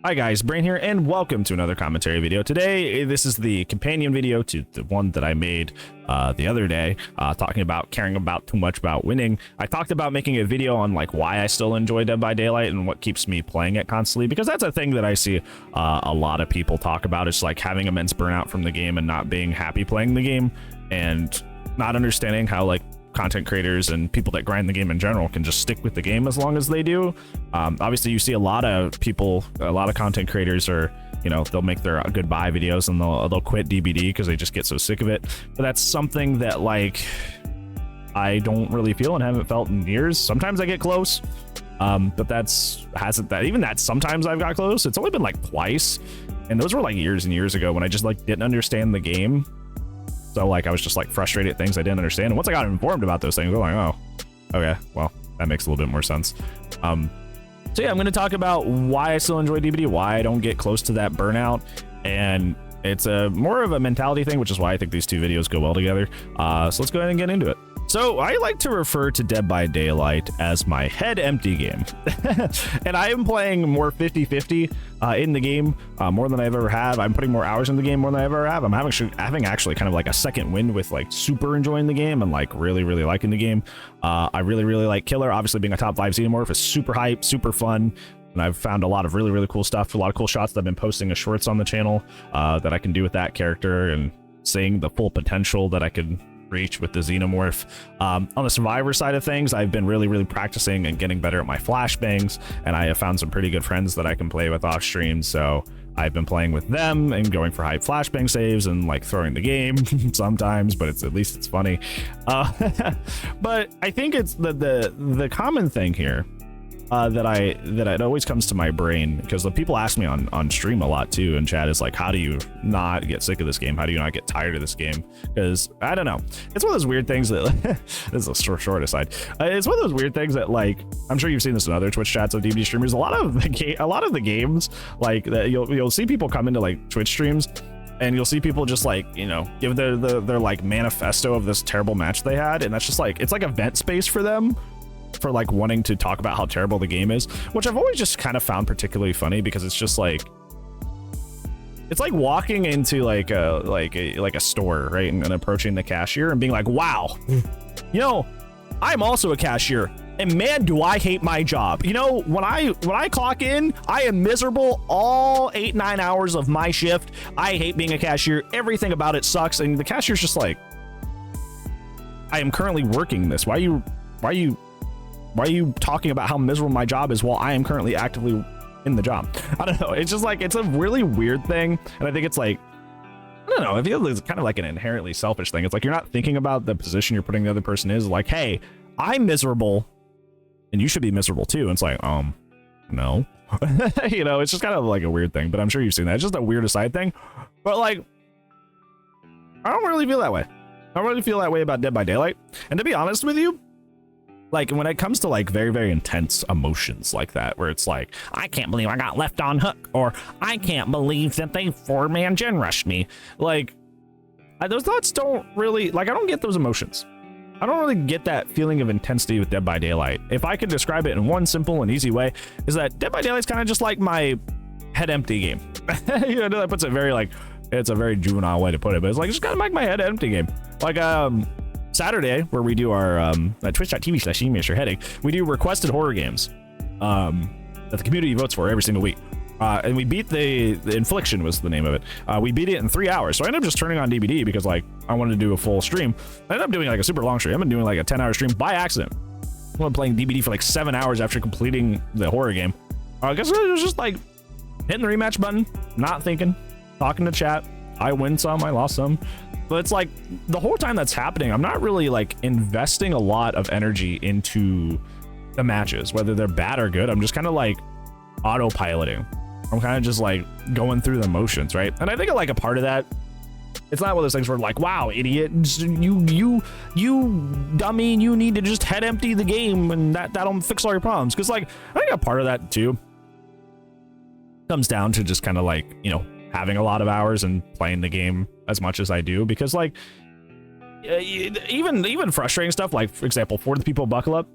Hi guys, Brain here, and welcome to another commentary video. Today, this is the companion video to the one that I made the other day, talking about caring about too much about winning. I talked about making a video on like why I still enjoy Dead by Daylight and what keeps me playing it constantly, because that's a thing that I see a lot of people talk about. It's like having immense burnout from the game and not being happy playing the game, and not understanding how like content creators and people that grind the game in general can just stick with the game as long as they do. Obviously you see a lot of people, a lot of content creators are, you know, they'll make their goodbye videos and they'll quit DBD because they just get so sick of it. But that's something that like I don't really feel and haven't felt in years. Sometimes I get close, but sometimes I've got close. It's only been like twice, and those were like years and years ago when I just like didn't understand the game. So like I was just like frustrated at things I didn't understand, and once I got informed about those things, I'm like, oh, okay, well, that makes a little bit more sense. So yeah, I'm going to talk about why I still enjoy DBD, why I don't get close to that burnout, and it's a more of a mentality thing, which is why I think these two videos go well together. So let's go ahead and get into it. So I like to refer to Dead by Daylight as my head empty game. And I am playing more 50-50 in the game more than I've ever have. I'm putting more hours in the game more than I ever have. I'm having actually kind of like a second wind with like super enjoying the game and like really liking the game. I really like Killer. Obviously being a top 5 xenomorph is super hype, super fun. And I've found a lot of really cool stuff, a lot of cool shots that I've been posting as shorts on the channel that I can do with that character, and seeing the full potential that I could reach with the xenomorph. On the survivor side of things, I've been really practicing and getting better at my flashbangs, and I have found some pretty good friends that I can play with off stream, so I've been playing with them and going for high flashbang saves and like throwing the game sometimes, but at least it's funny. But I think it's the common thing here that it always comes to my brain, because the people ask me on stream a lot too, and chat, is like, how do you not get sick of this game? How do you not get tired of this game? Because I don't know, it's one of those weird things that this is a short aside. It's one of those weird things that, like, I'm sure you've seen this in other Twitch chats of DBD streamers. A lot of the games like that, you'll see people come into like Twitch streams, and you'll see people just like, you know, give their like manifesto of this terrible match they had, and that's just like, it's like a vent space for them, for like wanting to talk about how terrible the game is, which I've always just kind of found particularly funny, because it's just like, it's like walking into like a store, right, and approaching the cashier and being like, wow, you know, I'm also a cashier, and man, do I hate my job. You know, when I clock in, I am miserable all 8-9 hours of my shift. I hate being a cashier. Everything about it sucks. And the cashier's just like, I am currently working this. Why are you talking about how miserable my job is while I am currently actively in the job? I don't know. It's just like, it's a really weird thing. And I think it's like, I don't know, I feel it's kind of like an inherently selfish thing. It's like, you're not thinking about the position you're putting the other person is. Like, hey, I'm miserable and you should be miserable too. And it's like, no. You know, it's just kind of like a weird thing, but I'm sure you've seen that. It's just a weird aside thing. But like, I don't really feel that way. I don't really feel that way about Dead by Daylight. And to be honest with you, like, when it comes to like very intense emotions like that, where it's like, I can't believe I got left on hook, or I can't believe that they 4-man gen rushed me, like, those thoughts don't really, like, I don't get those emotions. I don't really get that feeling of intensity with Dead by Daylight. If I could describe it in one simple and easy way, is that Dead by Daylight's kind of just like my head empty game. You know, that puts it very, like, it's a very juvenile way to put it, but it's like, it's just kind of like my head empty game. Like, Saturday, where we do our twitch.tv/Mr. we do requested horror games that the community votes for every single week, and we beat the Infliction was the name of it. We beat it in 3 hours, so I ended up just turning on DBD because like I wanted to do a full stream. I ended up doing like a super long stream. I've been doing like a 10-hour stream by accident. I've been playing DBD for like 7 hours after completing the horror game. I guess it was just like hitting the rematch button, not thinking, talking to chat. I win some, I lost some. But it's like, the whole time that's happening, I'm not really like investing a lot of energy into the matches, whether they're bad or good. I'm just kind of like autopiloting. I'm kind of just like going through the motions, right? And I think like a part of that, it's not one of those things where like, wow, idiot, you dummy, you need to just head empty the game and that'll fix all your problems. Because like, I think a part of that too comes down to just kind of like, you know, having a lot of hours and playing the game as much as I do, because like even frustrating stuff, like for example, For the People Buckle Up,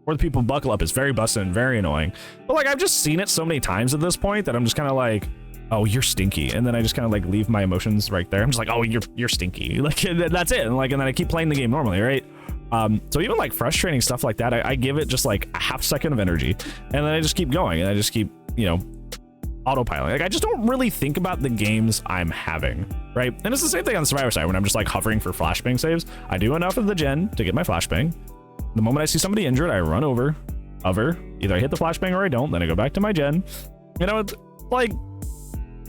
or the people buckle up is very busted and very annoying. But like, I've just seen it so many times at this point that I'm just kind of like, oh, you're stinky. And then I just kind of like leave my emotions right there. I'm just like, oh, you're stinky. Like, that's it. And like, and then I keep playing the game normally, right? So even like frustrating stuff like that, I give it just like a half second of energy, and then I just keep going, and I just keep, you know, autopiloting. Like, I just don't really think about the games I'm having, right? And it's the same thing on the Survivor side when I'm just like hovering for flashbang saves. I do enough of the gen to get my flashbang. The moment I see somebody injured, I run over, hover, either I hit the flashbang or I don't, then I go back to my gen. You know, it's like,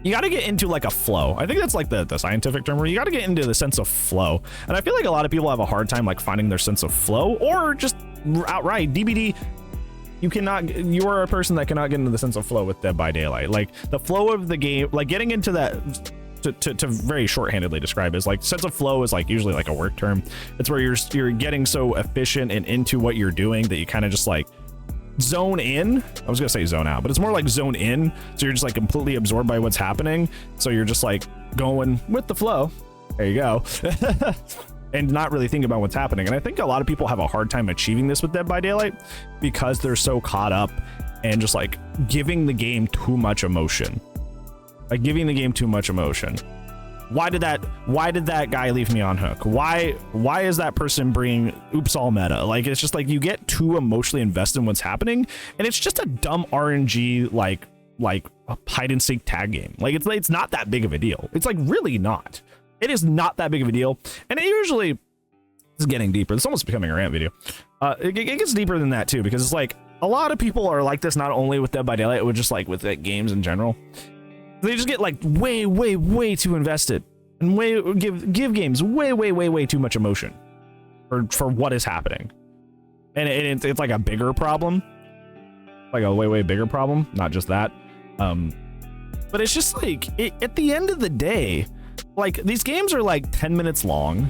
you got to get into like a flow. I think that's like the scientific term, where you got to get into the sense of flow. And I feel like a lot of people have a hard time like finding their sense of flow, or just outright DBD. You are a person that cannot get into the sense of flow with Dead by Daylight. Like, the flow of the game, like getting into that, to very shorthandedly describe is like, sense of flow is like usually like a work term. It's where you're getting so efficient and into what you're doing that you kind of just like zone in. I was gonna say zone out, but it's more like zone in. So you're just like completely absorbed by what's happening. So you're just like going with the flow. There you go. And not really think about what's happening. And I think a lot of people have a hard time achieving this with Dead by Daylight because they're so caught up and just like giving the game too much emotion. Like giving the game too much emotion. Why did that guy leave me on hook? Why is that person bringing oops all meta? Like, it's just like you get too emotionally invested in what's happening, and it's just a dumb RNG like a hide and seek tag game. Like, it's not that big of a deal. It's like really not. It is not that big of a deal. And it usually is getting deeper. It's almost becoming a rant video. It gets deeper than that too, because it's like a lot of people are like this, not only with Dead by Daylight, but just like with like, games in general. They just get like way too invested, and give games way too much emotion for what is happening. And it's like a bigger problem, like a way bigger problem, not just that. But it's just like, at the end of the day, like, these games are like 10 minutes long.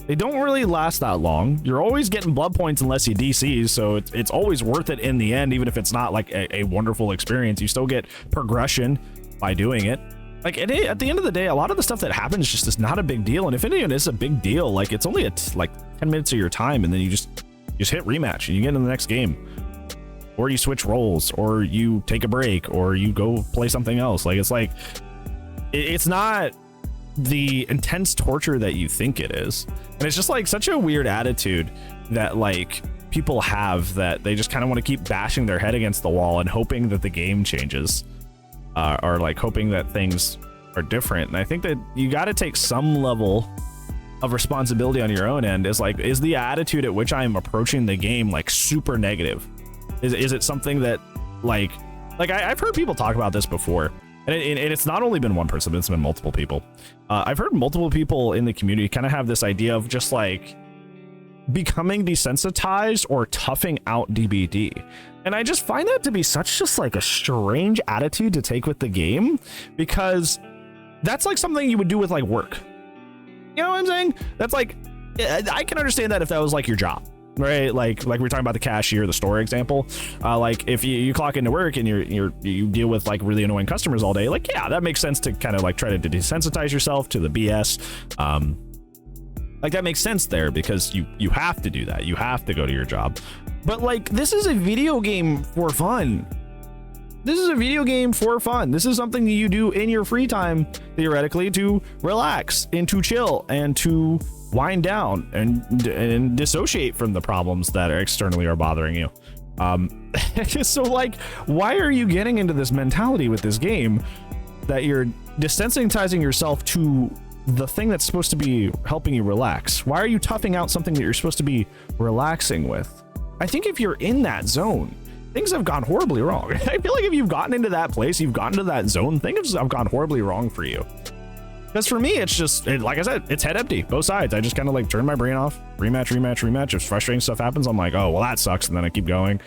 They don't really last that long. You're always getting blood points unless you DCs, so it's always worth it in the end. Even if it's not like a wonderful experience, you still get progression by doing it. Like, at the end of the day, a lot of the stuff that happens just is not a big deal. And if anything is a big deal, like, it's only like 10 minutes of your time, and then you just hit rematch and you get into the next game, or you switch roles, or you take a break, or you go play something else. Like, it's not the intense torture that you think it is. And it's just like such a weird attitude that like people have, that they just kind of want to keep bashing their head against the wall and hoping that the game changes, or like hoping that things are different. And I think that you got to take some level of responsibility on your own end. Is like, is the attitude at which I am approaching the game like super negative? Is it something that like I've heard people talk about this before, and it's not only been one person, it's been multiple people. I've heard multiple people in the community kind of have this idea of just like becoming desensitized or toughing out DBD. And I just find that to be such just like a strange attitude to take with the game, because that's like something you would do with like work. You know what I'm saying? That's like, I can understand that if that was like your job, right? Like we're talking about the cashier, the store example. Like if you clock into work and you deal with like really annoying customers all day, like, yeah, that makes sense to kind of like try to desensitize yourself to the BS. Like that makes sense there, because you have to do that. You have to go to your job. But like, this is a video game for fun. This is a video game for fun. This is something that you do in your free time, theoretically, to relax and to chill and to wind down and dissociate from the problems that are externally are bothering you. So like, why are you getting into this mentality with this game that you're desensitizing yourself to the thing that's supposed to be helping you relax? Why are you toughing out something that you're supposed to be relaxing with? I think if you're in that zone, things have gone horribly wrong. I feel like if you've gotten into that place, you've gotten to that zone, things have gone horribly wrong for you. Because for me, it's just, like I said, it's head empty, both sides. I just kind of like turn my brain off, rematch. If frustrating stuff happens, I'm like, oh, well, that sucks. And then I keep going.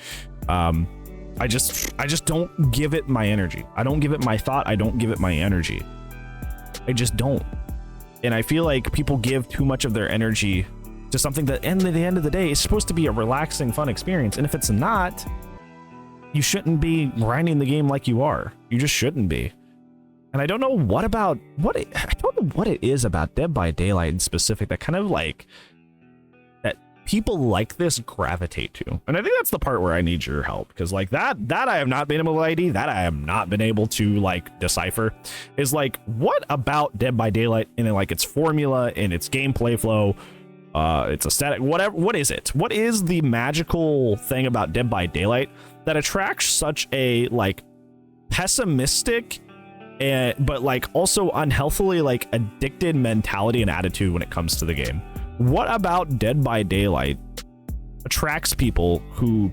I just don't give it my energy. I don't give it my thought. I don't give it my energy. I just don't. And I feel like people give too much of their energy to something that, at the end of the day, is supposed to be a relaxing, fun experience. And if it's not, you shouldn't be grinding the game like you are. You just shouldn't be. And I don't know what it is about Dead by Daylight in specific that kind of like, that people like this gravitate to? And I think that's the part where I need your help, because like that I have not been able to ID, that I have not been able to like decipher, is like, what about Dead by Daylight and like its formula and its gameplay flow, its aesthetic, whatever, what is it? What is the magical thing about Dead by Daylight that attracts such a like pessimistic but like also unhealthily like addicted mentality and attitude when it comes to the game? What about Dead by Daylight attracts people who,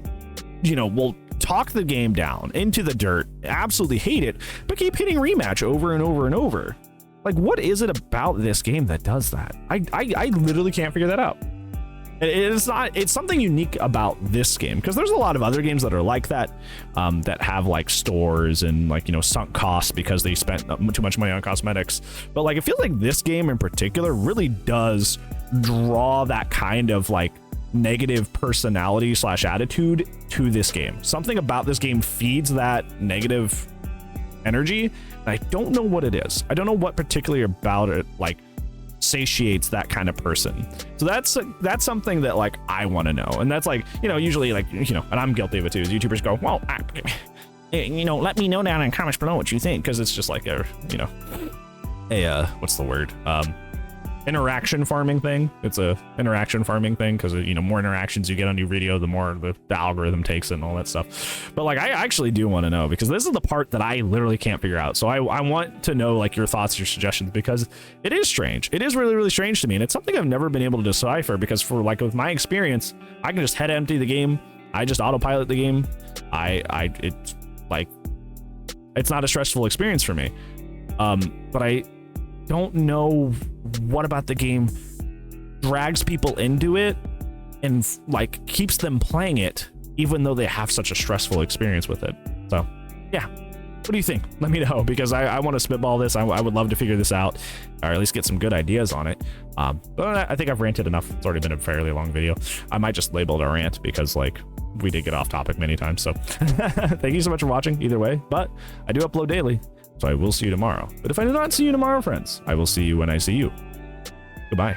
you know, will talk the game down into the dirt, absolutely hate it, but keep hitting rematch over and over and over? Like, what is it about this game that does that? I literally can't figure that out. It's something unique about this game, because there's a lot of other games that are like that, that have like stores and like, you know, sunk costs because they spent too much money on cosmetics. But like, it feels like this game in particular really does draw that kind of like negative personality / attitude to this game. Something about this game feeds that negative energy, and I don't know what it is. I don't know what particularly about it like satiates that kind of person. So that's something that like I want to know. And that's like, you know, usually like, you know, and I'm guilty of it too, is YouTubers go, well, you know, let me know down in the comments below what you think, because it's just like a, you know, a what's the word, interaction farming thing. It's a interaction farming thing, because, you know, more interactions you get on your video, the more the algorithm takes it and all that stuff. But like, I actually do want to know, because this is the part that I literally can't figure out. So I want to know like your thoughts, your suggestions, because it is strange. It is really, really strange to me, and it's something I've never been able to decipher, because for like with my experience, I can just head empty the game. I just autopilot the game. It's like, it's not a stressful experience for me. But I don't know what about the game drags people into it and like keeps them playing it even though they have such a stressful experience with it. So yeah, what do you think? Let me know, because I want to spitball this. I would love to figure this out, or at least get some good ideas on it. But I think I've ranted enough. It's already been a fairly long video. I might just label it a rant, because like we did get off topic many times. So thank you so much for watching either way, but I do upload daily, so I will see you tomorrow. But if I do not see you tomorrow, friends, I will see you when I see you. Goodbye.